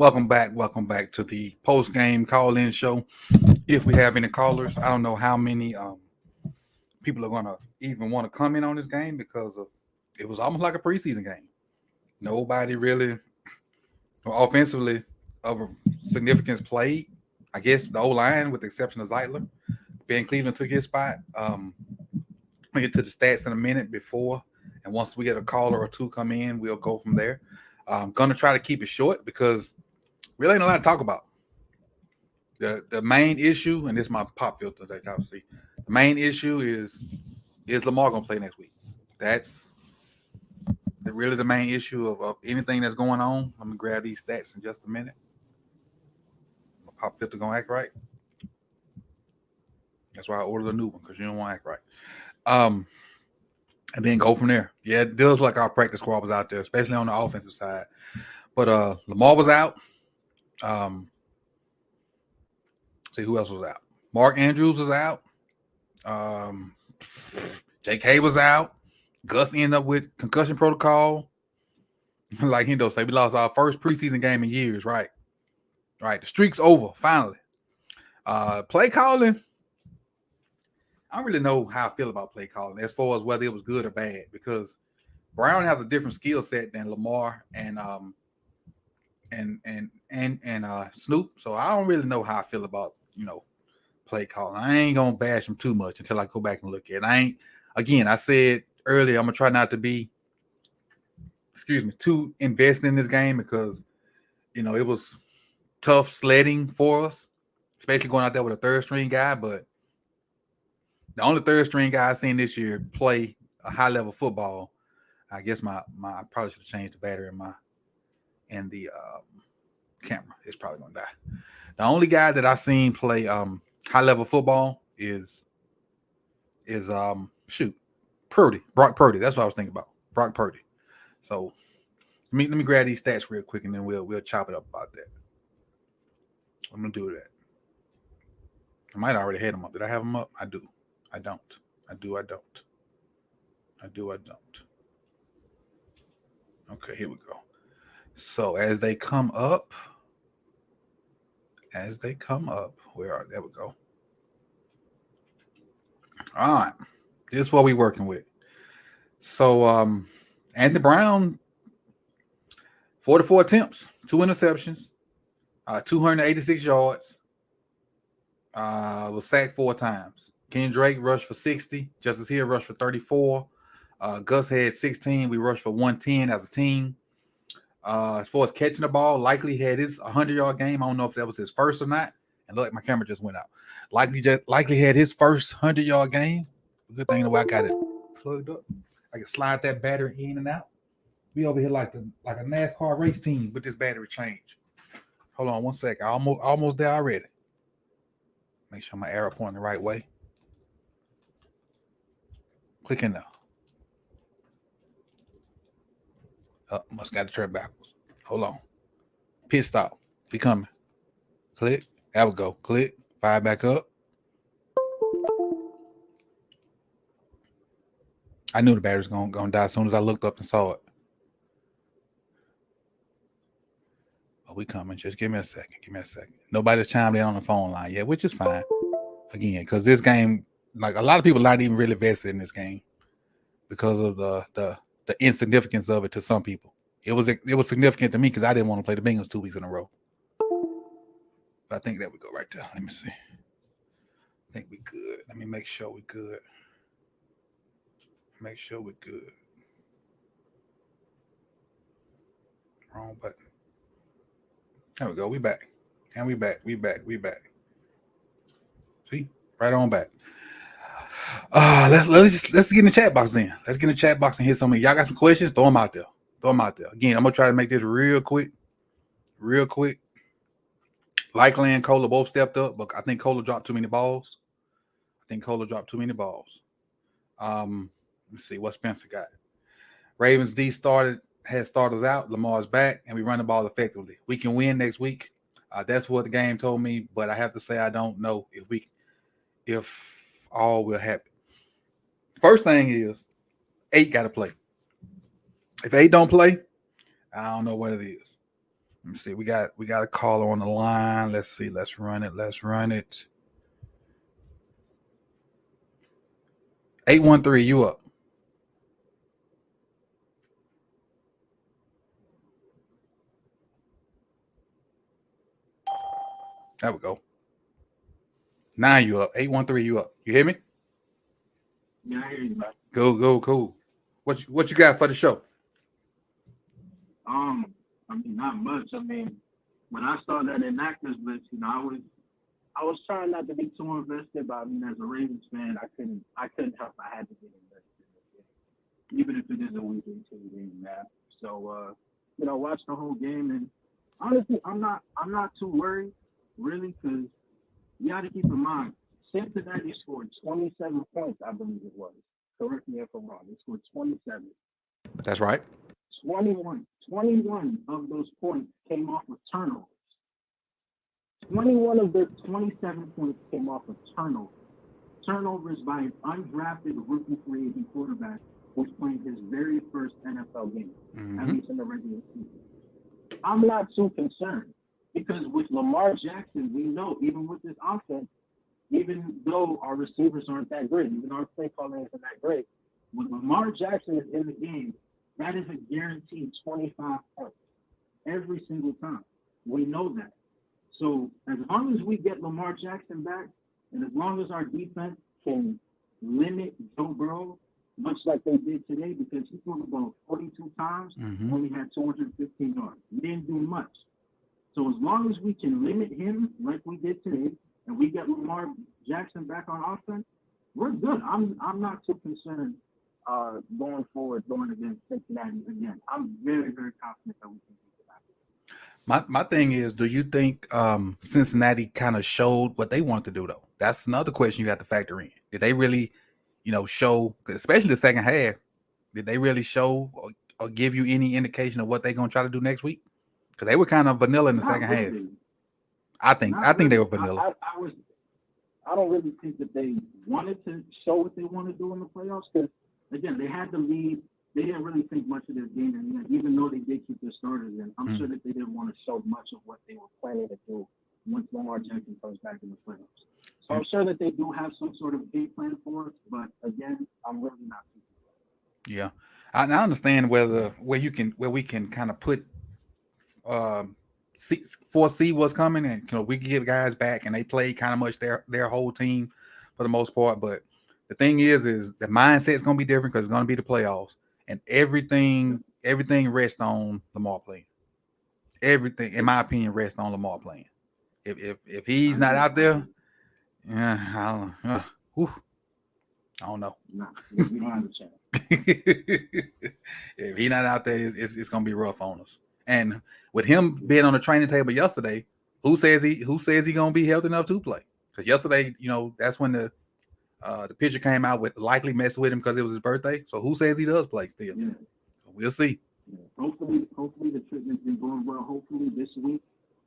Welcome back. Welcome back to the post game call in show. If we have any callers, I don't know how many people are going to even want to come in on this game because it was almost like a preseason game. Nobody really offensively of significance played. I guess the O line, with the exception of Zeitler. Ben Cleveland took his spot. We'll get to the stats in a minute before. And once we get a caller or two come in, we'll go from there. I'm going to try to keep it short because really ain't a lot to talk about. The main issue, and this is my pop filter that y'all see. The main issue is Lamar gonna play next week? That's really the main issue of anything that's going on. I'm gonna grab these stats in just a minute. My pop filter gonna act right. That's why I ordered a new one because you don't want to act right. And then go from there. Yeah, it does like our practice squad was out there, especially on the offensive side. But Lamar was out. See who else was out. Mark Andrews was out. J.K. was out. Gus ended up with concussion protocol. Like Hendo say, we lost our first preseason game in years, right? Right. The streak's over, finally. Play calling. I don't really know how I feel about play calling as far as whether it was good or bad, because Brown has a different skill set than Lamar and Snoop. So I don't really know how I feel about, play calling. I ain't gonna bash him too much until I go back and look at it. I said earlier, I'm gonna try not to be too invested in this game because it was tough sledding for us, especially going out there with a third string guy. But the only third string guy I've seen this year play a high level football, I guess I probably should have changed the battery in the camera. It's probably gonna die. The only guy that I've seen play high level football is Purdy. Brock Purdy. That's what I was thinking about. Brock Purdy. So let me grab these stats real quick and then we'll chop it up about that. I'm gonna do that. I might already had them up. Did I have them up? I do. I don't. I do. I don't. I do. I don't. Okay, here we go. So as they come up, where are they? There we go. All right. This is what we're working with. So Anthony Brown, 44 attempts, 2 interceptions, 286 yards, was sacked 4 times. Ken Drake rushed for 60. Justice Hill rushed for 34. Gus had 16. We rushed for 110 as a team. As far as catching the ball, Likely had his 100-yard game. I don't know if that was his first or not. And look, my camera just went out. Likely had his first 100-yard game. Good thing the way I got it plugged up. I can slide that battery in and out. We over here like a NASCAR race team with this battery change. Hold on one sec. I almost there already. Make sure my arrow pointing the right way. Click in now. Oh, must got to turn backwards. Hold on. Pit stop. We coming. Click. There we go. Click. Fire back up. I knew the battery's gonna die as soon as I looked up and saw it. But we coming. Just give me a second. Nobody's chimed in on the phone line yet, which is fine. Again, because this game, like a lot of people, not even really vested in this game because of the insignificance of it to some people. It was significant to me because I didn't want to play the Bengals 2 weeks in a row. But I think that we go right there. Let me see. I think we good. Let me make sure we good. Wrong button. There we go. We back. And we back. See? Right on back. Let's get in the chat box then. Let's get in the chat box and hit some of y'all got some questions. Throw them out there. Again, I'm gonna try to make this real quick. Likely and Cola both stepped up, but I think Cola dropped too many balls. Let's see what Spencer got. Ravens D had starters out. Lamar's back, and we run the ball effectively. We can win next week. That's what the game told me, but I have to say I don't know if all will happen. First thing is 8 got to play. If 8 don't play, I don't know what it is. Let me see. We got a caller on the line. Let's see. Let's run it. 813, you up? There we go. Now you up. 813, you up. You hear me? Yeah, I hear you, man. Cool. What you got for the show? I mean, not much. I mean, when I saw that inactives list, I was trying not to be too invested, but I mean, as a Ravens fan, I couldn't help. I had to get invested in this game, even if it is a week 18 game, man. So, watch the whole game, and honestly, I'm not too worried, really, because you got to keep in mind, Cincinnati scored 27 points, I believe it was. Correct me if I'm wrong. They scored 27. That's right. 21 of those points came off of turnovers. 21 of their 27 points came off of turnovers. Turnovers by an undrafted rookie free agent quarterback who's playing his very first NFL game, at least in the regular season. I'm not too concerned because with Lamar Jackson, we know even with this offense, even though our receivers aren't that great, even our play calling isn't that great, when Lamar Jackson is in the game, that is a guaranteed 25 points every single time. We know that. So as long as we get Lamar Jackson back, and as long as our defense can limit Joe Burrow, much like they did today, because he threw the ball 42 times, only had 215 yards. He didn't do much. So as long as we can limit him like we did today, and we get Lamar Jackson back on offense, we're good. I'm not too concerned going forward, going against Cincinnati again. I'm very, very confident that we can beat them. My thing is, do you think Cincinnati kind of showed what they want to do though? That's another question you have to factor in. Did they really, show, especially the second half? Did they really show or give you any indication of what they're gonna try to do next week? Because they were kind of vanilla in the second half. I think they were vanilla. I don't really think that they wanted to show what they want to do in the playoffs because, again, they had the lead. They didn't really think much of this game, and even though they did keep their starters in, I'm sure that they didn't want to show much of what they were planning to do once Lamar Jackson comes back in the playoffs. So I'm sure that they do have some sort of game plan for us, but again, I'm really not too sure. Yeah, I understand where we can kind of put foresee what's coming, and we can give guys back, and they play kind of much their whole team for the most part. But the thing is the mindset is going to be different because it's going to be the playoffs, and everything rests on Lamar playing. Everything, in my opinion, rests on Lamar playing. If he's not out there, yeah, I don't know. No, we don't have a chance. If he's not out there, it's going to be rough on us. And with him being on the training table yesterday, who says he going to be healthy enough to play? Because yesterday, that's when the pitcher came out with likely messing with him because it was his birthday. So who says he does play still? Yeah. So we'll see. Yeah. Hopefully the treatment's been going well. Hopefully this week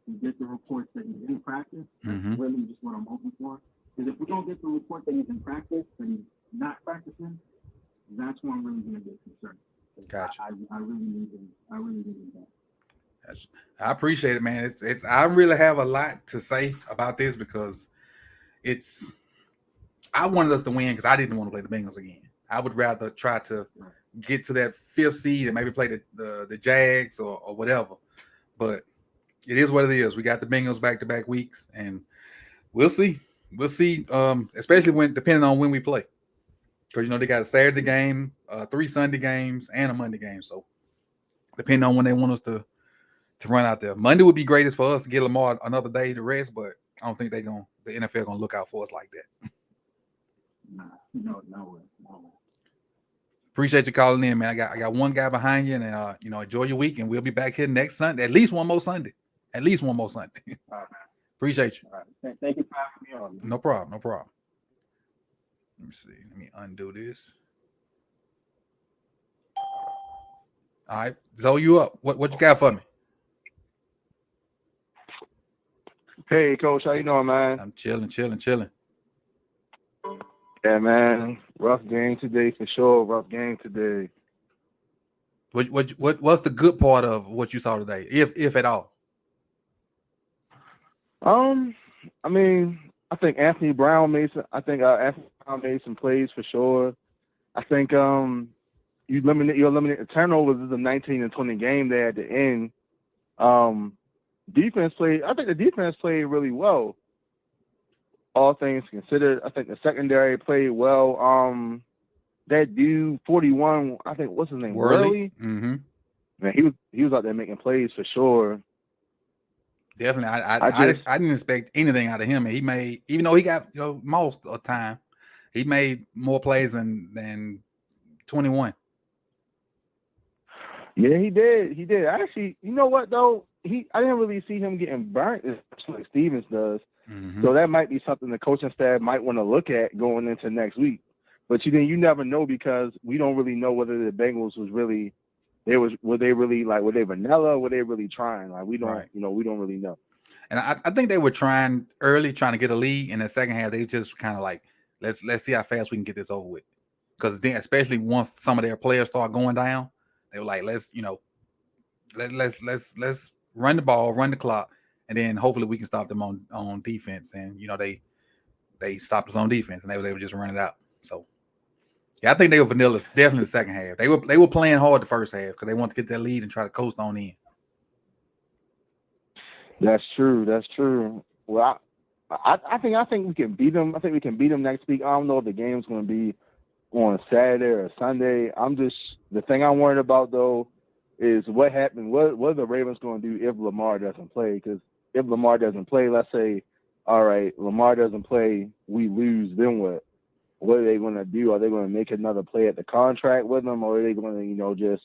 we get the reports that he's in practice. That's really just what I'm hoping for. Because if we don't get the report that he's in practice and he's not practicing, that's when I'm really going to get concerned. Gotcha. I really need him. I really need him back. I appreciate it, man. It's I really have a lot to say about this because I wanted us to win because I didn't want to play the Bengals again. I would rather try to get to that 5th seed and maybe play the Jags or whatever. But it is what it is. We got the Bengals back-to-back weeks, and we'll see. We'll see, especially depending on when we play. Because, they got a Saturday game, 3 Sunday games, and a Monday game. So, depending on when they want us to run out there. Monday would be greatest for us to get Lamar another day to rest, but I don't think the NFL going to look out for us like that. No. Appreciate you calling in, man. I got one guy behind you, and enjoy your week, and we'll be back here next Sunday. At least one more Sunday. All right, man. Appreciate you. All right. Thank you for having me on. No problem. Let me see. Let me undo this. All right, Zoe, you up? What you got for me? Hey, Coach, how you doing, man? I'm chilling. Yeah, man. Rough game today for sure. Rough game today. What's the good part of what you saw today, if at all? I mean, I think Anthony Brown made some. I think Anthony Brown made some plays for sure. I think you eliminate the turnovers is a 19 and 20 game there at the end. Um, defense played. I think the defense played really well. All things considered, I think the secondary played well. That dude 41, I think what's his name, Worley. Worley. Man, he was out there making plays for sure. Definitely, I didn't expect anything out of him, and he made, even though he got most of the time, he made more plays than 21. Yeah, he did. He did. Actually, you know what though? I didn't really see him getting burnt as much like Stevens does. So that might be something the coaching staff might want to look at going into next week. But you never know because we don't really know whether the Bengals were they really like, were they vanilla, were they really trying? Like we don't we don't really know. And I think they were trying to get a lead in the second half. They just kind of like, let's see how fast we can get this over with. Because then, especially once some of their players start going down, they were like, let's run the ball, run the clock, and then hopefully we can stop them on defense. And they stopped us on defense, and they were just running it out. So yeah, I think they were vanilla definitely the second half. They were playing hard the first half because they wanted to get that lead and try to coast on in. That's true. That's true. Well, I think we can beat them. I think we can beat them next week. I don't know if the game's going to be on Saturday or Sunday. The thing I'm worried about though is what happened. What are the Ravens going to do if Lamar doesn't play? Because if Lamar doesn't play, let's say, all right, Lamar doesn't play, we lose. Then what? What are they going to do? Are they going to make another play at the contract with him, or are they going to just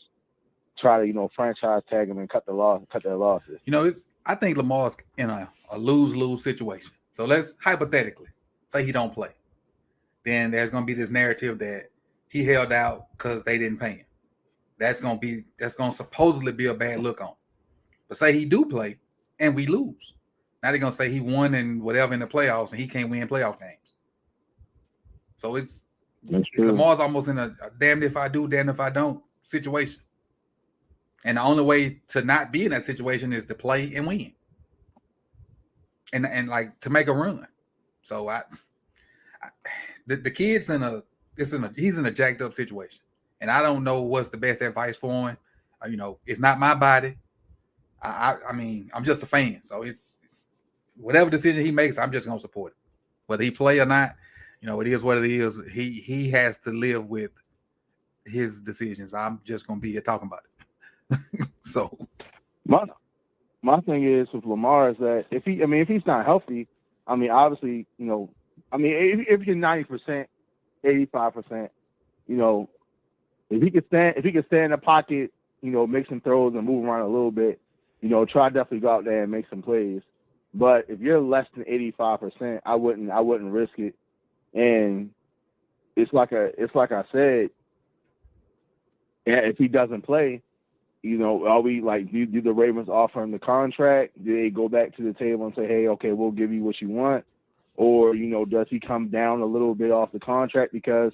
try to franchise tag him and cut their losses? I think Lamar's in a lose-lose situation. So let's hypothetically say he don't play. Then there's going to be this narrative that he held out because they didn't pay him. That's going to supposedly be a bad look on him. But say he do play and we lose. Now they're going to say he won and whatever in the playoffs and he can't win playoff games. So Lamar's almost in a damned if I do, damned if I don't situation. And the only way to not be in that situation is to play and win. And like to make a run. So the kid's he's in a jacked up situation. And I don't know what's the best advice for him. It's not my body. I mean, I'm just a fan. So it's whatever decision he makes, I'm just gonna support it. Whether he play or not, it is what it is. He has to live with his decisions. I'm just gonna be here talking about it. So my thing is with Lamar is that if he's not healthy, I mean obviously, if you're 90%, 85%, if he could stand in the pocket, make some throws and move around a little bit, try to definitely go out there and make some plays. But if you're less than 85%, I wouldn't risk it. And it's like I said, if he doesn't play, are we like, do the Ravens offer him the contract? Do they go back to the table and say, hey, okay, we'll give you what you want? Or, does he come down a little bit off the contract? Because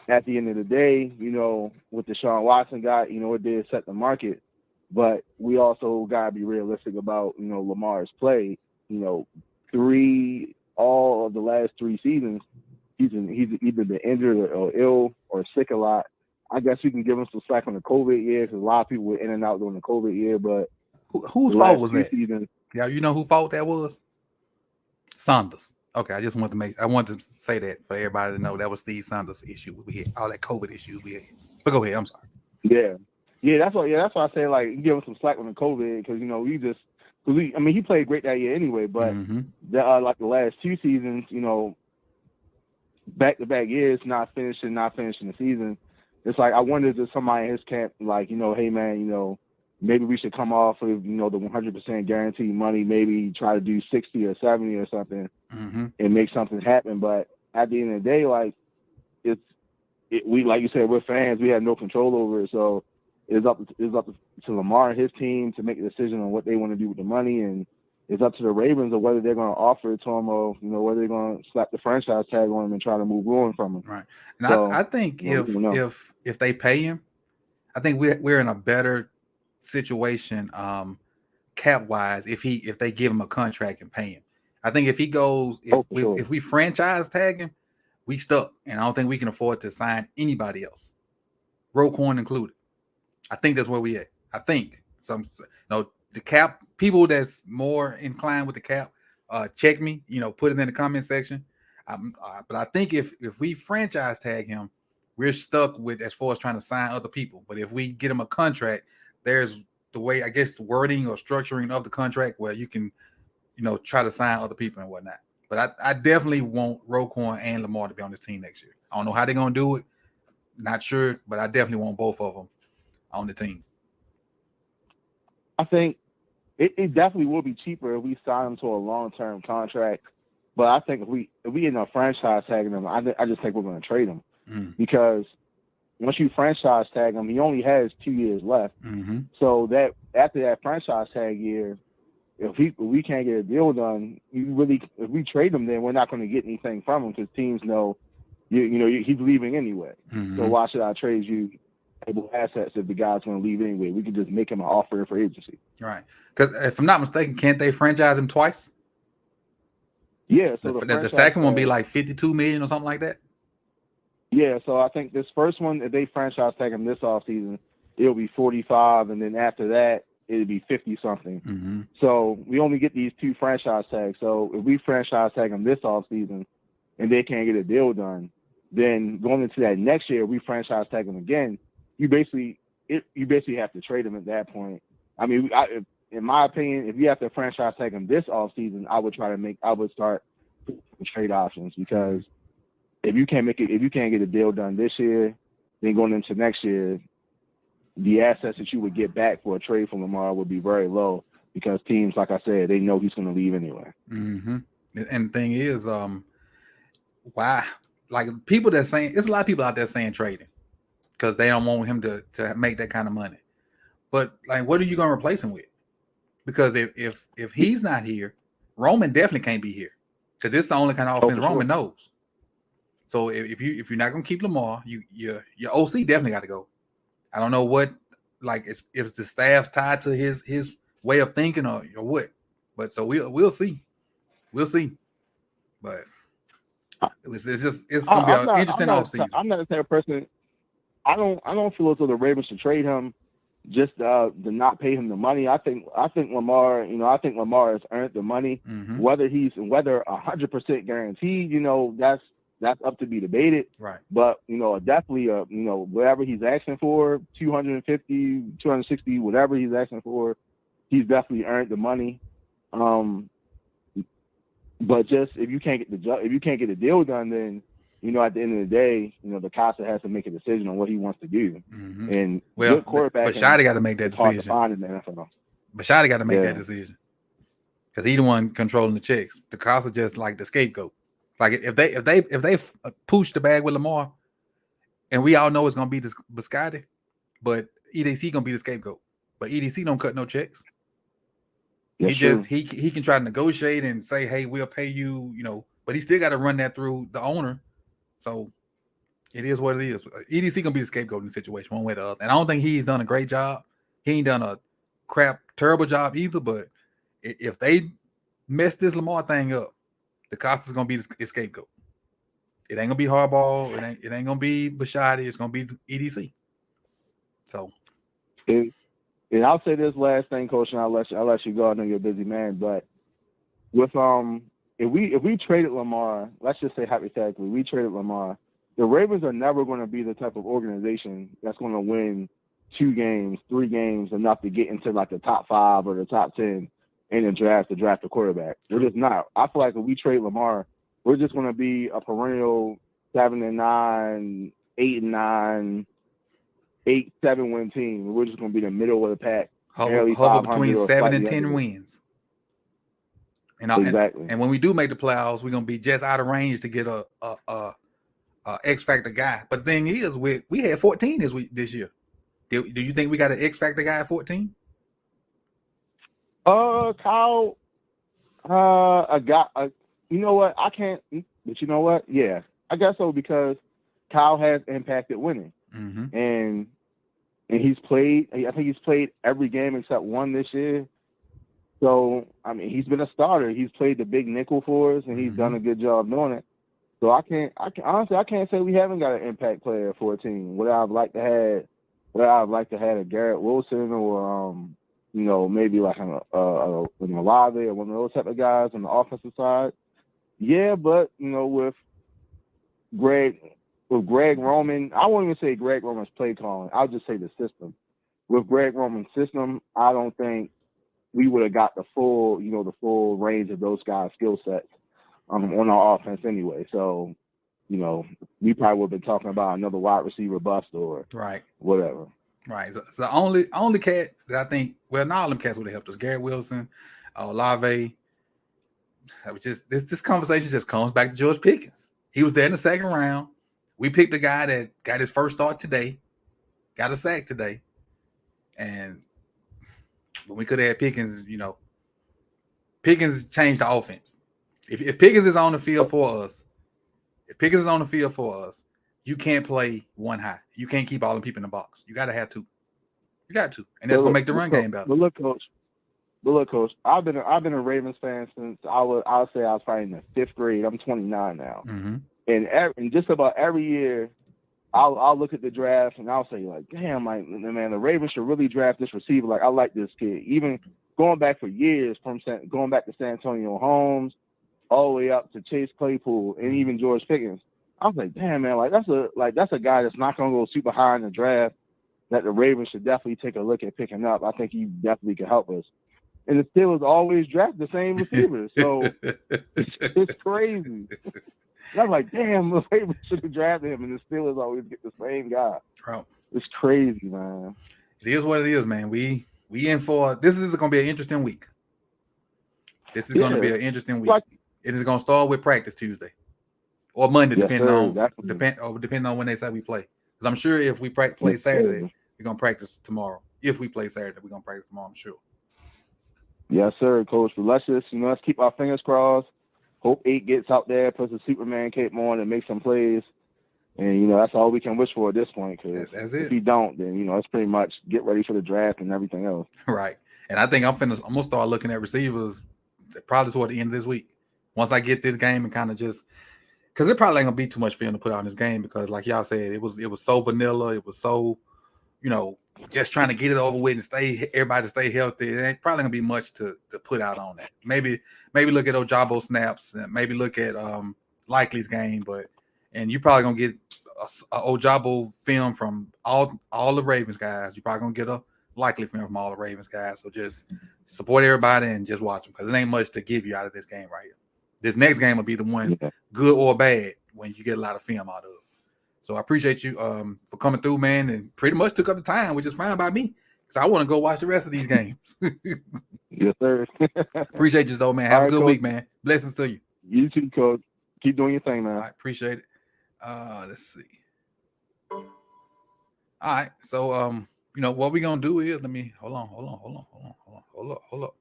at the end of the day, with the Deshaun Watson guy, it did set the market. But we also got to be realistic about, Lamar's play. All of the last 3 seasons, he's either been injured or ill or sick a lot. I guess we can give him some slack on the COVID year because a lot of people were in and out during the COVID year. But whose fault was that? Yeah, you know whose fault that was? Saunders. Okay, I wanted to say that for everybody to know that was Steve Saunders' issue. We had all that COVID issues we had. But go ahead. I'm sorry. Yeah. That's why I say like give him some slack on the COVID because he played great that year anyway. But like the last 2 seasons, back-to-back years, not finishing the season. It's like I wondered if somebody in his camp, like, hey man, maybe we should come off of, the 100% guaranteed money, maybe try to do 60 or 70 or something and make something happen. But at the end of the day, like we like you said, we're fans, we have no control over it. So it's up to Lamar and his team to make a decision on what they want to do with the money, and it's up to the Ravens of whether they're going to offer it to him or whether they're going to slap the franchise tag on him and try to move on from him. Right. And so, I think if they pay him, I think we're in a better situation cap wise if they give him a contract and pay him, I think if he goes, if we franchise tag him, we stuck, and I don't think we can afford to sign anybody else, Roquan included. I think that's where we at. I think the cap people that's more inclined with the cap, check me. Put it in the comment section. But I think if we franchise tag him, we're stuck with as far as trying to sign other people. But if we get him a contract, there's the way, I guess, the wording or structuring of the contract where you can, try to sign other people and whatnot. But I definitely want Roquan and Lamar to be on this team next year. I don't know how they're gonna do it. Not sure, but I definitely want both of them on the team. I think it definitely will be cheaper if we sign them to a long-term contract. But I think if we end up franchise tagging them, I just think we're going to trade him because once you franchise tag him, he only has 2 years left. Mm-hmm. So that after that franchise tag year, if we can't get a deal done, if we trade him, then we're not going to get anything from him because teams know, he's leaving anyway. Mm-hmm. So why should I trade you able assets if the guy's going to leave anyway? We could just make him an offer for agency. Right. Because if I'm not mistaken, can't they franchise him twice? Yeah. So the second one be like $52 million or something like that. Yeah. So I think this first one, if they franchise tag him this offseason, it'll be 45, and then after that, it'll be 50 something. Mm-hmm. So we only get these 2 franchise tags. So if we franchise tag them this offseason and they can't get a deal done, then going into that next year, we franchise tag them again. You basically have to trade them at that point. I mean, in my opinion, if you have to franchise tag them this offseason, I would start trade options because if you can't get a deal done this year, then going into next year, the assets that you would get back for a trade from Lamar would be very low because teams, like I said, they know he's going to leave anyway. Mm-hmm. And the thing is, why? Like people that saying, there's a lot of people out there saying trading because they don't want him to make that kind of money. But like, what are you going to replace him with? Because if he's not here, Roman definitely can't be here because it's the only kind of offense Roman knows. So if you're not going to keep Lamar, your OC definitely got to go. I don't know what, like, if the staff's tied to his way of thinking or what, but so we'll see, but it's gonna be an interesting offseason. I'm not the type of person. I don't feel as though the Ravens should trade him just to not pay him the money. I think Lamar, I think Lamar has earned the money. Mm-hmm. Whether 100% guaranteed, that's up to be debated. Right. But, definitely, whatever he's asking for, 250, 260, whatever he's asking for, he's definitely earned the money. But just if you can't get the deal done, then, at the end of the day, the Casa has to make a decision on what he wants to do. Mm-hmm. And good quarterback. Bashadi got to make that decision. Hard to find in the NFL. Bashadi got to make that decision because he's the one controlling the checks. The Casa just like the scapegoat. Like if they pooch the bag with Lamar, and we all know it's gonna be this Biscotti, but EDC gonna be the scapegoat. But EDC don't cut no checks. He can try to negotiate and say, hey, we'll pay you, but he still got to run that through the owner. So it is what it is. EDC gonna be the scapegoat in the situation one way or the other. And I don't think he's done a great job. He ain't done a terrible job either. But if they mess this Lamar thing up, the Costa's gonna be the scapegoat. It ain't gonna be Harbaugh. It ain't gonna be Bashadi. It's gonna be EDC. So, and I'll say this last thing, Coach, and I'll let you go. I know you're a busy man, but with if we traded Lamar, let's just say hypothetically, we traded Lamar, the Ravens are never going to be the type of organization that's going to win 2 games, 3 games, enough to get into like the top 5 or the top 10 in the draft to draft a quarterback. We're just not. I feel like if we trade Lamar, we're just going to be a perennial 7-9, 8-9, 8-7 win team. We're just going to be the middle of the pack. Hover between 7 and 10 wins. Exactly. And when we do make the playoffs, we're going to be just out of range to get a X Factor guy. But the thing is, we had 14 this year. Do you think we got an X Factor guy at 14? Kyle, you know what? I can't, but you know what? Yeah, I guess so because Kyle has impacted winning, and he's played. I think he's played every game except one this year. So, I mean, he's been a starter. He's played the big nickel for us, and he's done a good job doing it. So honestly, I can't say we haven't got an impact player for a team. Would I've liked to have a Garrett Wilson or maybe like an Olave or one of those type of guys on the offensive side. Yeah, but with Greg Roman, I won't even say Greg Roman's play calling. I'll just say the system. With Greg Roman's system, I don't think we would have got the full range of those guys' skill sets on our offense anyway. So, we probably would have been talking about another wide receiver bust or whatever. Right. So the only cat that I think, well, not all them cats would have helped us. Garrett Wilson, Olave. This conversation just comes back to George Pickens. He was there in the second round. We picked a guy that got his first start today, got a sack today, and when we could have had Pickens, Pickens changed the offense. If Pickens is on the field for us, you can't play one high. You can't keep all the people in the box. You got to have two. You got to, and that's gonna make the run game better. But look, coach. I've been a Ravens fan since I'll say I was probably in the 5th grade. I'm 29 now, and just about every year, I'll look at the draft and I'll say like, damn, like man, the Ravens should really draft this receiver. Like I like this kid. Even going back for years, going back to San Antonio Holmes, all the way up to Chase Claypool and even George Pickens. I was like, damn man, that's a guy that's not gonna go super high in the draft that the Ravens should definitely take a look at picking up. I think he definitely could help us. And the Steelers always draft the same receivers, so it's crazy. And I'm like, damn, the Ravens should have drafted him, and the Steelers always get the same guy. Bro. It's crazy, man. It is what it is, man. We in for this is going to be an interesting week. This is going to be an interesting week. It is going to start with practice Tuesday or Monday, depending on when they say we play. Because I'm sure if we play Saturday, we're going to practice tomorrow. If we play Saturday, we're going to practice tomorrow, I'm sure. Yes, sir, Coach. But let's keep our fingers crossed. Hope 8 gets out there, puts a Superman cape on, and makes some plays. And, that's all we can wish for at this point. Because if he don't, then, it's pretty much get ready for the draft and everything else. Right. And I think I'm going to start looking at receivers probably toward the end of this week. Once I get this game and kind of just – because it probably ain't going to be too much film to put out in this game because, like y'all said, it was so vanilla. It was so, just trying to get it over with and everybody stay healthy. It ain't probably going to be much to put out on that. Maybe look at Ojabo snaps and maybe look at Likely's game, and you're probably going to get a Ojabo film from all the Ravens guys. You're probably going to get a Likely film from all the Ravens guys. So just support everybody and just watch them because it ain't much to give you out of this game right here. This next game will be the one, good or bad, when you get a lot of film out of it. So I appreciate you for coming through, man, and pretty much took up the time, which is fine by me because I want to go watch the rest of these games. Yes, sir. Appreciate you, though, man. Have a good week, man. Blessings to you. You too, Coach. Keep doing your thing, man. All right, appreciate it. Let's see. All right, so what we're gonna do is hold up.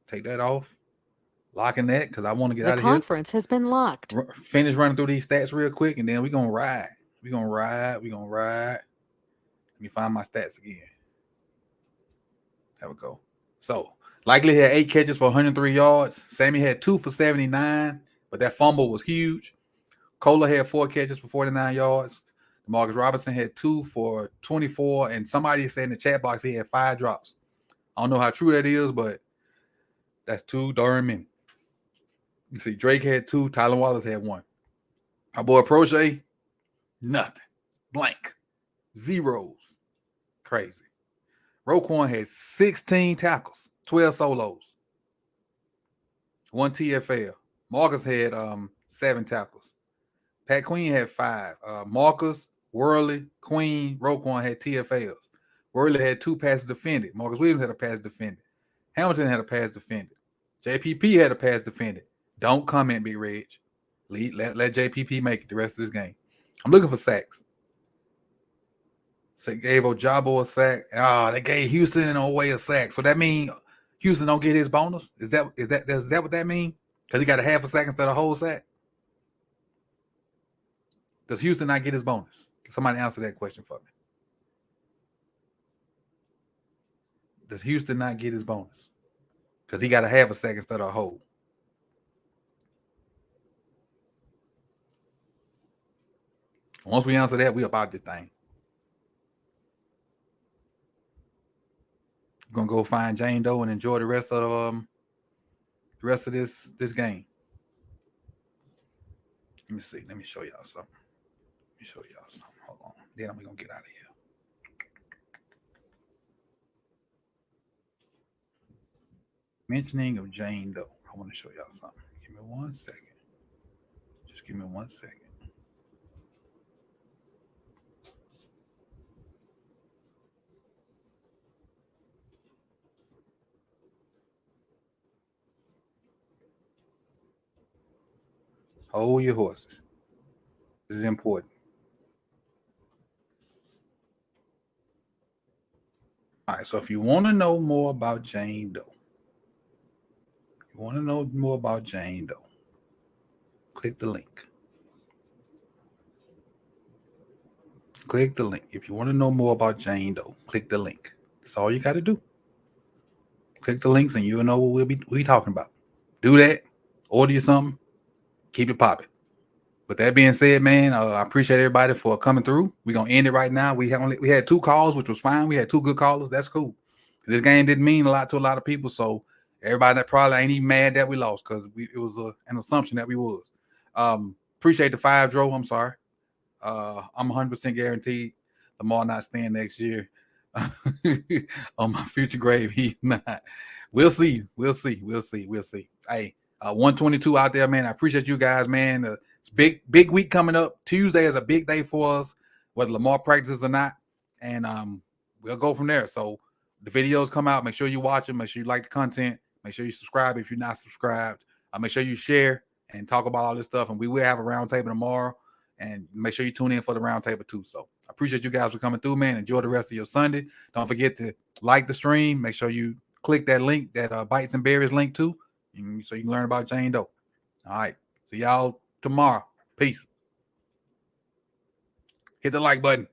Take that off. Locking that because I want to get out of here. The conference has been locked. Finish running through these stats real quick, and then we're gonna ride. We're gonna ride. Let me find my stats again. There we go. So Likely had 8 catches for 103 yards. Sammy had 2 for 79, but that fumble was huge. Cola had 4 catches for 49 yards. Marcus Robinson had 2 for 24, and somebody said in the chat box he had 5 drops. I don't know how true that is, but that's too darn many. You see, Drake had 2, Tylen Wallace had 1. Our boy Prochet, nothing. Blank. Zeros. Crazy. Roquan had 16 tackles, 12 solos, 1 TFL. Marcus had 7 tackles. Pat Queen had 5. Marcus, Worley, Queen, Roquan had TFLs. Worley had 2 passes defended. Marcus Williams had a pass defended. Hamilton had a pass defended. JPP had a pass defended. Don't comment, Big Reg. Let JPP make it the rest of this game. I'm looking for sacks. So gave Ojabo a sack. They gave Houston in a way a sack. So that means Houston don't get his bonus? Is that what that means? Because he got a half a sack instead of a whole sack? Does Houston not get his bonus? Can somebody answer that question for me? Does Houston not get his bonus? because he got a half a sack instead of a whole. Once we answer that, we about this thing. We're gonna go find Jane Doe and enjoy the rest of this game. Let me see. Let me show y'all something. Hold on. Then we're gonna get out of here. Mentioning of Jane Doe. I want to show y'all something. Give me 1 second. Just give me 1 second. Hold your horses. This is important. All right, so if you want to know more about Jane Doe, click the link. Click the link. If you want to know more about Jane Doe, click the link. That's all you got to do. Click the links and you'll know what we'll be talking about. Do that. Order you something. Keep it popping. With that being said, man, I appreciate everybody for coming through. We're gonna end it right now. We had 2 calls, which was fine. We had 2 good callers. That's cool. This game didn't mean a lot to a lot of people, so everybody that probably ain't even mad that we lost because it was an assumption that we was. Appreciate the 5 Dro. I'm sorry. I'm 100% guaranteed Lamar not staying next year. On my future grave, he's not. We'll see. Hey, 122 out there, man. I appreciate you guys, man. It's big week coming up. Tuesday is a big day for us, whether Lamar practices or not, and we'll go from there. So the videos come out. Make sure you watch them. Make sure you like the content. Make sure you subscribe if you're not subscribed. Make sure you share and talk about all this stuff. And we will have a roundtable tomorrow. And make sure you tune in for the roundtable too. So I appreciate you guys for coming through, man. Enjoy the rest of your Sunday. Don't forget to like the stream. Make sure you click that link, that Bites and Berries link too, so you can learn about Jane Doe. All right. See y'all tomorrow. Peace. Hit the like button.